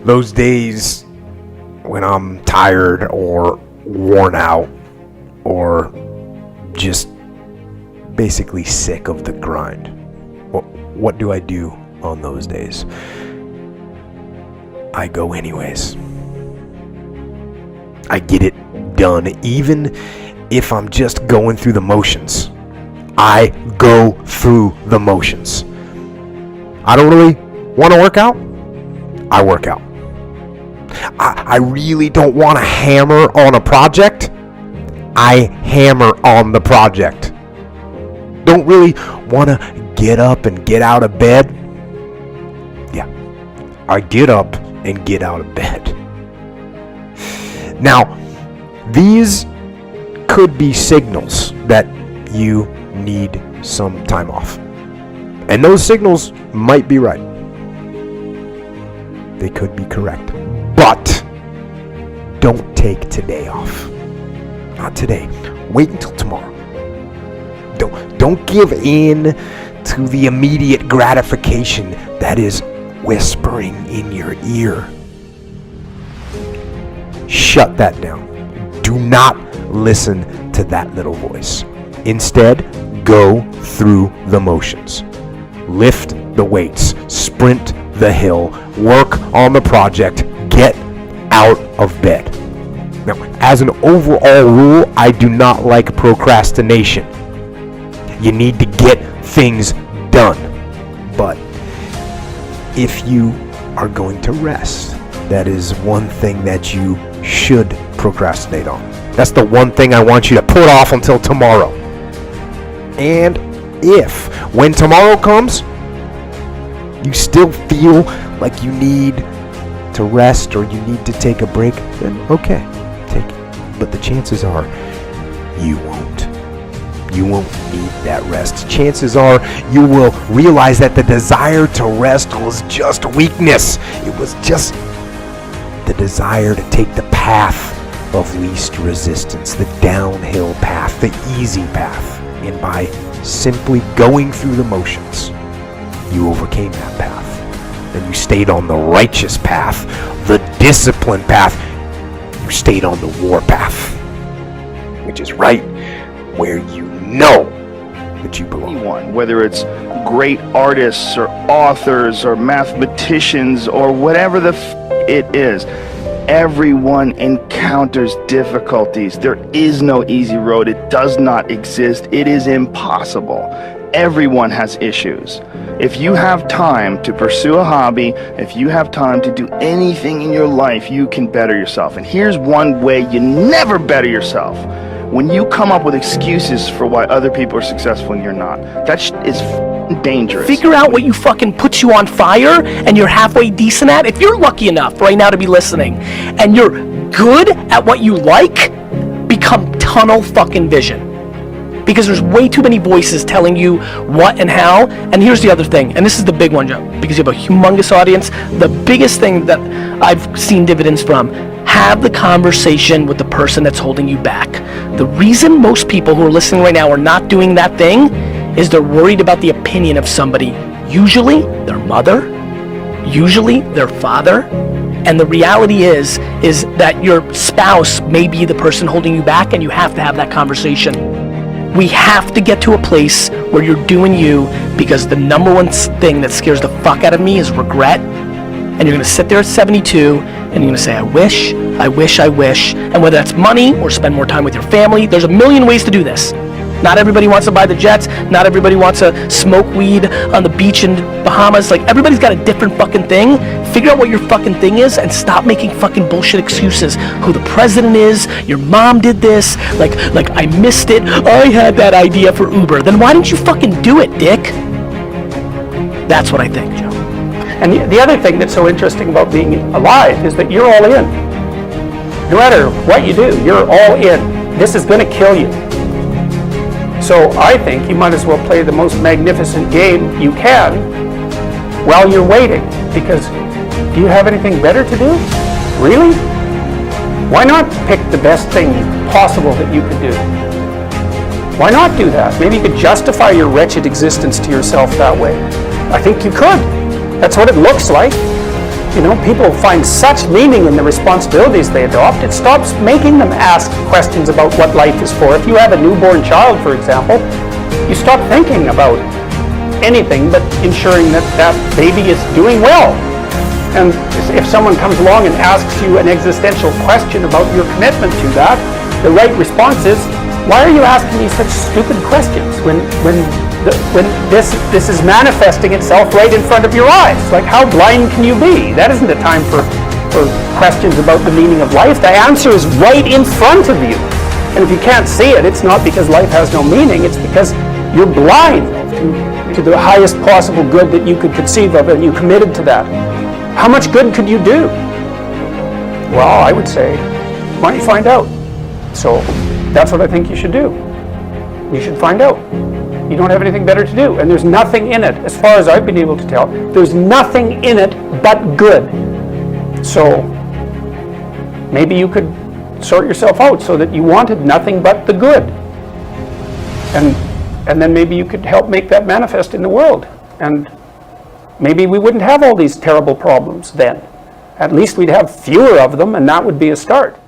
those days when I'm tired or worn out or just basically sick of the grind. What do I do on those days? I go anyways. I get it done, even if I'm just going through the motions. I go through the motions. I don't really want to work out. I work out. I really don't want to hammer on a project. I hammer on the project. Don't really want to get up and get out of bed. Yeah, I get up and get out of bed. Now, these could be signals that you need some time off. And those signals might be right. They could be correct. But don't take today off. Not today. Wait until tomorrow. Don't give in to the immediate gratification that is whispering in your ear. Shut that down. Do not listen to that little voice. Instead, go through the motions. Lift the weights, sprint the hill, work on the project, get out of bed. Now, as an overall rule, I do not like procrastination. You need to get things done. But if you are going to rest, that is one thing that you should procrastinate on. That's the one thing I want you to put off until tomorrow. And if, when tomorrow comes, you still feel like you need to rest or you need to take a break, then okay, take it. But the chances are you won't. You won't need that rest. Chances are you will realize that the desire to rest was just weakness. It was just the desire to take the path of least resistance, the downhill path, the easy path. And by simply going through the motions, you overcame that path. And you stayed on the righteous path, the disciplined path. You stayed on the war path, which is right where you know that you belong. Whether it's great artists or authors or mathematicians or whatever it is, everyone encounters difficulties. There is no easy road. It does not exist. It is impossible. Everyone has issues. If you have time to pursue a hobby, if you have time to do anything in your life, you can better yourself. And here's one way you never better yourself. When you come up with excuses for why other people are successful and you're not, that is dangerous. Figure out what you fucking puts you on fire and you're halfway decent at. If you're lucky enough right now to be listening and you're good at what you like, become tunnel fucking vision. Because there's way too many voices telling you what and how. And here's the other thing, and this is the big one, Joe, because you have a humongous audience. The biggest thing that I've seen dividends from, have the conversation with the person that's holding you back. The reason most people who are listening right now are not doing that thing is they're worried about the opinion of somebody, usually their mother, usually their father. And the reality is that your spouse may be the person holding you back, and you have to have that conversation. We have to get to a place where you're doing you, because the number one thing that scares the fuck out of me is regret. And you're going to sit there at 72 and you're going to say, I wish. And whether that's money or spend more time with your family, there's a million ways to do this. Not everybody wants to buy the jets. Not everybody wants to smoke weed on the beach in Bahamas. Like, everybody's got a different fucking thing. Figure out what your fucking thing is and stop making fucking bullshit excuses. Who the president is, your mom did this, like I missed it, I had that idea for Uber. Then why didn't you fucking do it, dick? That's what I think, Joe. And the other thing that's so interesting about being alive is that you're all in. No matter what you do, you're all in. This is going to kill you. So I think you might as well play the most magnificent game you can while you're waiting. Because do you have anything better to do? Really? Why not pick the best thing possible that you could do? Why not do that? Maybe you could justify your wretched existence to yourself that way. I think you could. That's what it looks like. People find such meaning in the responsibilities they adopt, it stops making them ask questions about what life is for. If you have a newborn child, for example, you stop thinking about anything but ensuring that that baby is doing well. And if someone comes along and asks you an existential question about your commitment to that, the right response is, why are you asking me such stupid questions when this is manifesting itself right in front of your eyes? Like, how blind can you be? That isn't the time for questions about the meaning of life. The answer is right in front of you. And if you can't see it, it's not because life has no meaning, it's because you're blind to the highest possible good that you could conceive of, and you committed to that. How much good could you do? Well, I would say, why don't you find out? So that's what I think you should do. You should find out. You don't have anything better to do. And there's nothing in it, as far as I've been able to tell, there's nothing in it but good. So maybe you could sort yourself out so that you wanted nothing but the good. And then maybe you could help make that manifest in the world. And maybe we wouldn't have all these terrible problems then. At least we'd have fewer of them, and that would be a start.